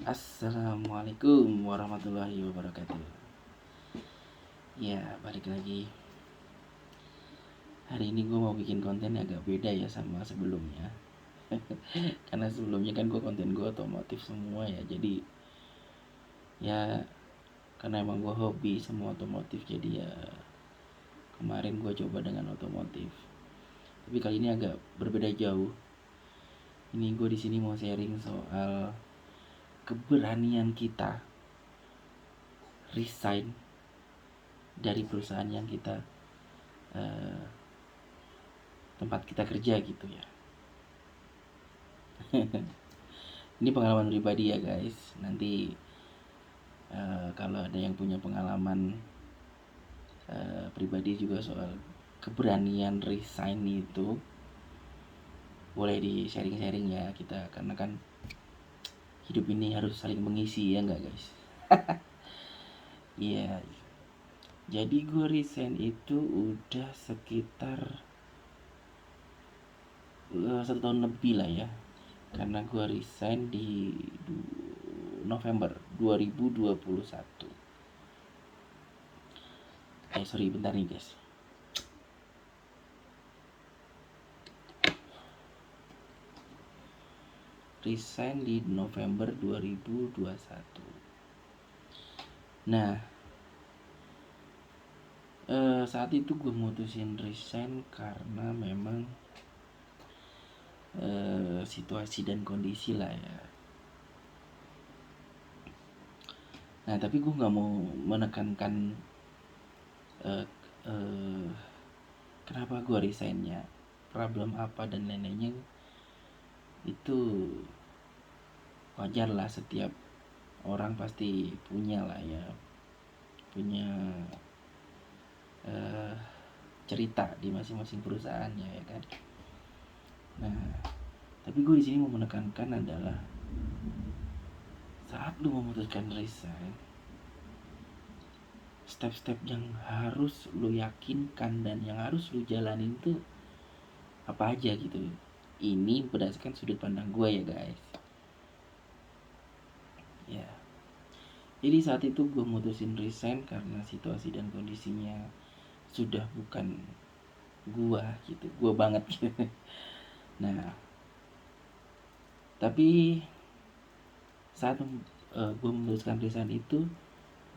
Assalamualaikum warahmatullahi wabarakatuh. Ya, balik lagi. Hari ini gue mau bikin konten agak beda ya sama sebelumnya. Karena sebelumnya kan konten gue otomotif semua ya. Jadi ya karena emang gue hobi semua otomotif, jadi ya kemarin gue coba dengan otomotif. Tapi kali ini agak berbeda jauh. Ini gue di sini mau sharing soal keberanian kita resign dari perusahaan yang kita eh, tempat kita kerja gitu ya. Ini pengalaman pribadi ya guys. Nanti kalau ada yang punya pengalaman pribadi juga soal keberanian resign itu, boleh di sharing-sharing ya kita, karena kan hidup ini harus saling mengisi ya enggak guys. Iya. Jadi gue resign itu udah sekitar 1 tahun lebih lah ya. Karena gue resign di November 2021. Sorry bentar nih guys. Resign di November 2021. Nah, saat itu gue mutusin resign karena memang situasi dan kondisi lah ya. Nah, tapi gue nggak mau menekankan kenapa gue resignnya, problem apa dan lain-lainnya. Itu wajar lah, setiap orang pasti punya lah ya, punya cerita di masing-masing perusahaannya ya kan. Nah, tapi gue di sini mau menekankan adalah saat lu memutuskan resign, step-step yang harus lu yakinkan dan yang harus lu jalanin tuh apa aja gitu. Ini berdasarkan sudut pandang gue ya guys. Ya. Jadi saat itu gue mutusin resign karena situasi dan kondisinya sudah bukan gue gitu, gue banget gitu. Nah, tapi saat gue memutuskan resign itu,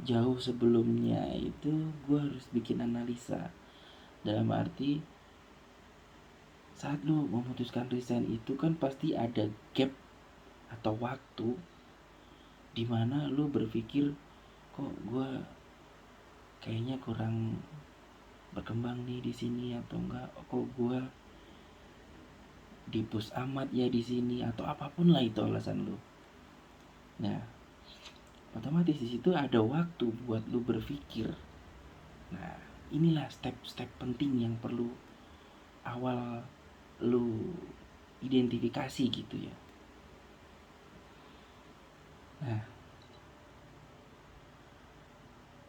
jauh sebelumnya itu gue harus bikin analisa. Dalam arti, saat lu memutuskan resign itu kan pasti ada gap atau waktu dimana lu berpikir, kok gue kayaknya kurang berkembang nih di sini, atau enggak kok gue dipus amat ya di sini, atau apapun lah itu alasan lu. Nah, otomatis di situ ada waktu buat lu berpikir. Nah, inilah step-step penting yang perlu awal lu identifikasi gitu ya. Nah,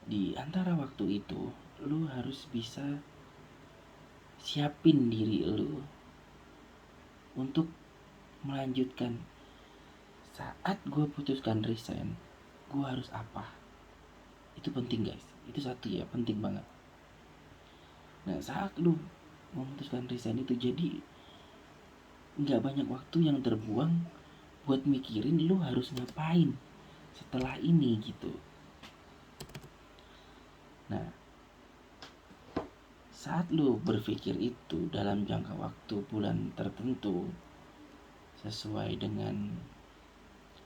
di antara waktu itu lu harus bisa siapin diri lu untuk melanjutkan. Saat gue putuskan resign, gue harus apa? Itu penting guys. Itu satu ya, penting banget. Nah, saat lu memutuskan resign itu, jadi nggak banyak waktu yang terbuang buat mikirin lu harus ngapain setelah ini gitu. Nah, saat lu berpikir itu dalam jangka waktu bulan tertentu, sesuai dengan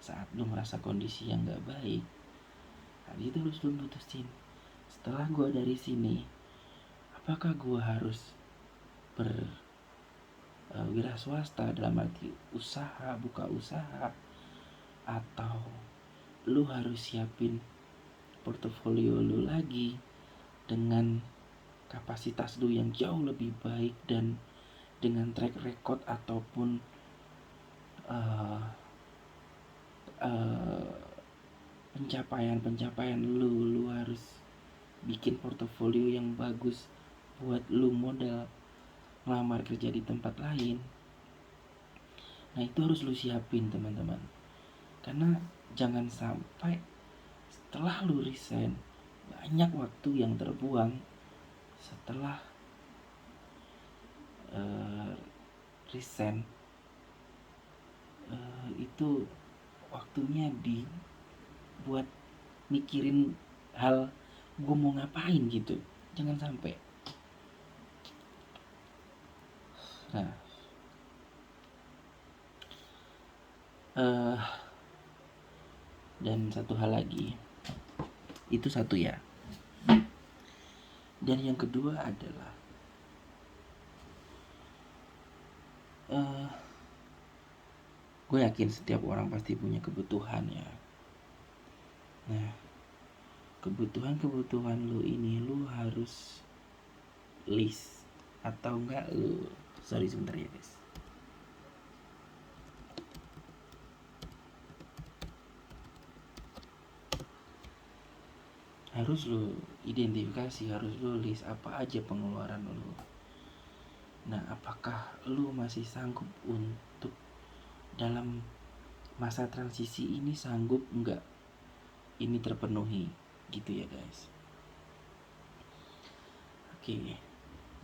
saat lu merasa kondisi yang gak baik, nah itu harus lu putusin. Setelah gue dari sini, apakah gue harus wira swasta dalam arti usaha, buka usaha, atau lu harus siapin portofolio lu lagi dengan kapasitas lu yang jauh lebih baik dan dengan track record ataupun pencapaian lu harus bikin portofolio yang bagus buat lu modal ngelamar kerja di tempat lain. Nah, itu harus lu siapin teman-teman, Karena jangan sampai setelah lu resign, banyak waktu yang terbuang setelah resign. Itu waktunya dibuat mikirin hal gue mau ngapain gitu. Jangan sampai. Nah, dan satu hal lagi, itu satu ya. Dan yang kedua adalah gue yakin setiap orang pasti punya kebutuhan ya. Nah, kebutuhan lu ini lu harus list, atau enggak lu, sorry sebentar ya guys. Harus lu identifikasi, harus lu list apa aja pengeluaran lu. Nah, apakah lu masih sanggup untuk dalam masa transisi ini, sanggup enggak ini terpenuhi gitu ya guys. Oke.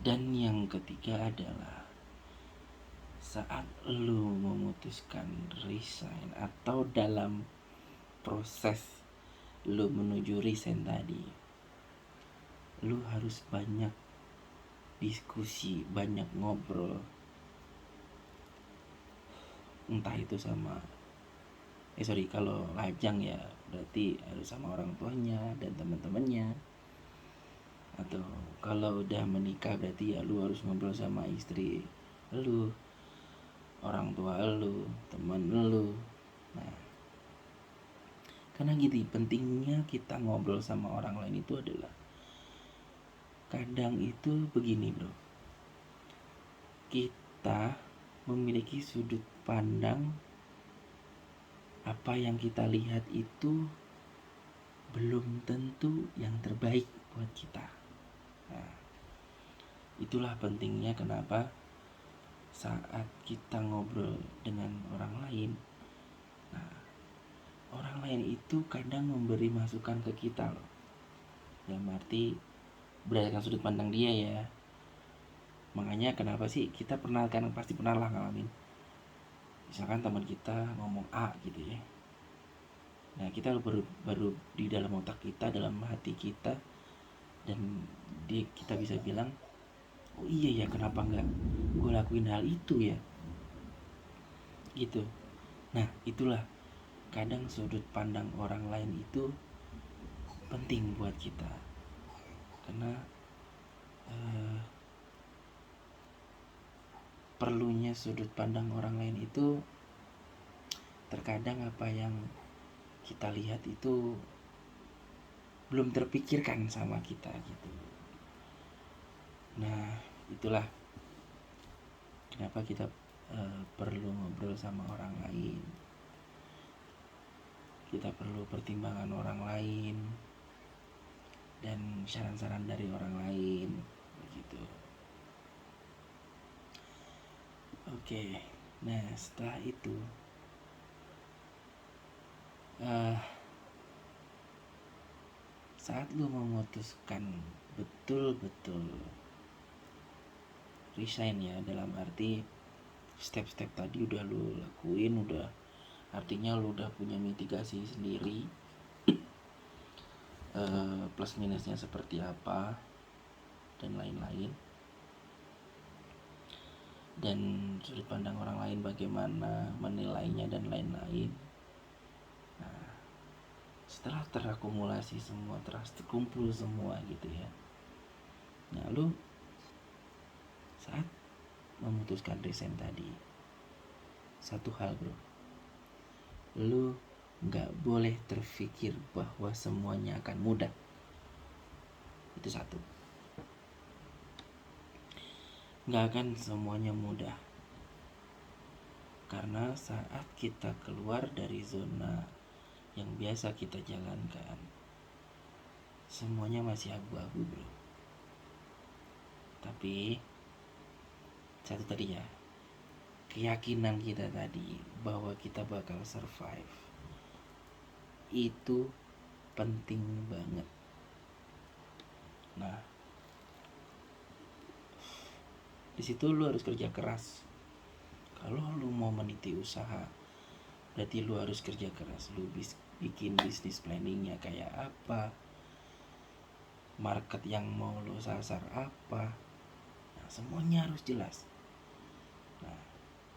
Dan yang ketiga adalah saat lu memutuskan resign atau dalam proses lu menuju resign tadi, lu harus banyak diskusi, banyak ngobrol, entah itu sama kalau lajang ya berarti harus sama orang tuanya dan teman-temannya, atau kalau udah menikah berarti ya lu harus ngobrol sama istri lu, orang tua lu, teman lu. Nah, karena gitu pentingnya kita ngobrol sama orang lain itu adalah, kadang itu begini bro, kita memiliki sudut pandang, apa yang kita lihat itu belum tentu yang terbaik buat kita. Nah, itulah pentingnya kenapa saat kita ngobrol dengan orang lain, nah, orang lain itu kadang memberi masukan ke kita loh, yang arti berdasarkan sudut pandang dia ya. Makanya kenapa sih kita pasti pernah lah ngalamin, misalkan teman kita ngomong A gitu ya, nah kita baru di dalam otak kita, dalam hati kita, dan kita bisa bilang, oh iya ya, kenapa nggak gue lakuin hal itu ya gitu. Nah, itulah kadang sudut pandang orang lain itu penting buat kita, karena perlunya sudut pandang orang lain itu terkadang apa yang kita lihat itu belum terpikirkan sama kita gitu. Nah, itulah kenapa kita perlu ngobrol sama orang lain, kita perlu pertimbangan orang lain dan saran-saran dari orang lain begitu. Oke, nah setelah itu saat lu memutuskan betul-betul resign ya, dalam arti step-step tadi udah lu lakuin, udah artinya lu udah punya mitigasi sendiri, plus minusnya seperti apa dan lain-lain, dan sudut pandang orang lain bagaimana menilainya dan lain-lain. Nah, setelah terakumulasi semua, terkumpul semua gitu ya, nah lu saat memutuskan resign tadi, satu hal bro, lu gak boleh terfikir bahwa semuanya akan mudah. Itu satu, gak akan semuanya mudah, karena saat kita keluar dari zona yang biasa kita jalankan, semuanya masih abu-abu bro. Tapi satu tadi ya, keyakinan kita tadi bahwa kita bakal survive, itu penting banget. Nah, di situ lu harus kerja keras. Kalau lu mau meniti usaha, berarti lu harus kerja keras. Lu bikin bisnis planningnya kayak apa, market yang mau lu sasar apa. Nah, semuanya harus jelas. Nah,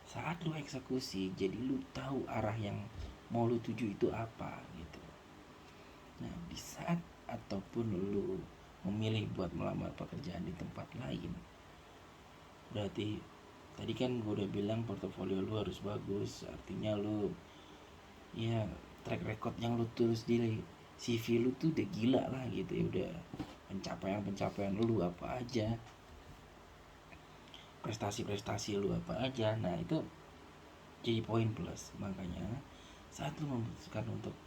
saat lu eksekusi, jadi lu tahu arah yang mau lu tuju itu apa gitu. Nah, di saat ataupun lu memilih buat melamar pekerjaan di tempat lain, berarti tadi kan gue udah bilang portofolio lu harus bagus. Artinya lu, ya, track record yang lu tulis di CV lu tuh udah gila lah gitu ya. Udah pencapaian lu apa aja, prestasi-prestasi lu apa aja. Nah, itu jadi poin plus. Makanya saat lu memutuskan untuk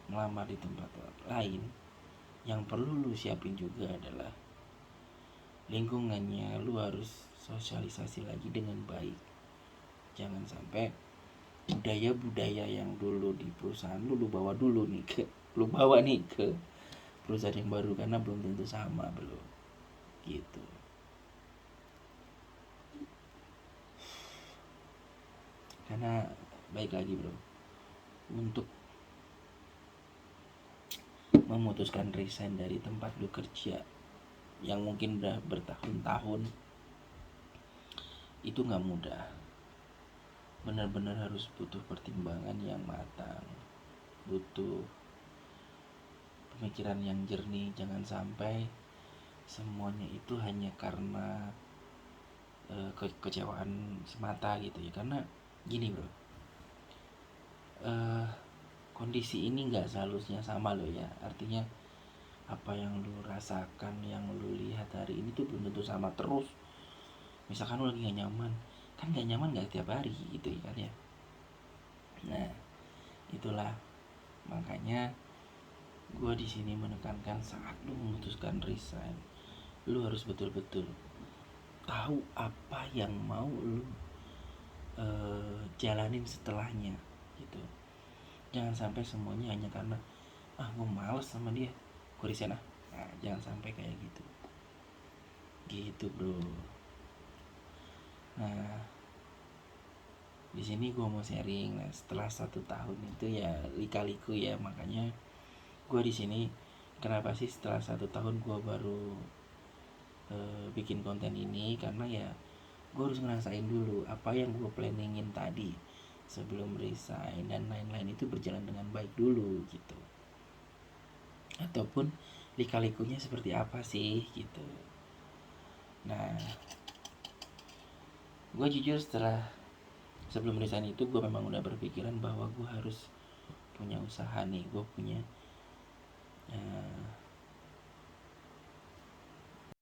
melamar di tempat lain, yang perlu lu siapin juga adalah lingkungannya. Lu harus sosialisasi lagi dengan baik. Jangan sampai budaya-budaya yang dulu di perusahaan lu bawa nih ke perusahaan yang baru, karena belum tentu sama, belum gitu. Karena baik lagi bro, untuk memutuskan resign dari tempat lu kerja yang mungkin udah bertahun-tahun, itu gak mudah. Benar-benar harus butuh pertimbangan yang matang, butuh pemikiran yang jernih. Jangan sampai semuanya itu hanya karena kekecewaan semata gitu ya. Karena gini bro, kondisi ini gak seharusnya sama loh ya. Artinya apa yang lu rasakan, yang lu lihat hari ini tuh belum tentu sama terus. Misalkan lu lagi gak nyaman, kan gak nyaman gak tiap hari gitu ya kan ya. Nah, itulah makanya gue di sini menekankan saat lu memutuskan resign, lu harus betul-betul tahu apa yang mau lu jalanin setelahnya gitu. Jangan sampai semuanya hanya karena gue males sama dia, gue resign. Nah, jangan sampai kayak gitu bro. Nah, di sini gue mau sharing. Nah, setelah 1 tahun itu ya lika-liku ya. Makanya gue di sini kenapa sih setelah 1 tahun gue baru bikin konten ini, karena ya gue harus ngerasain dulu apa yang gue planningin tadi sebelum resign dan lain-lain itu berjalan dengan baik dulu gitu, ataupun lika-likunya seperti apa sih gitu. Nah, gue jujur sebelum resign itu gue memang udah berpikiran bahwa gue harus punya usaha nih. Gue punya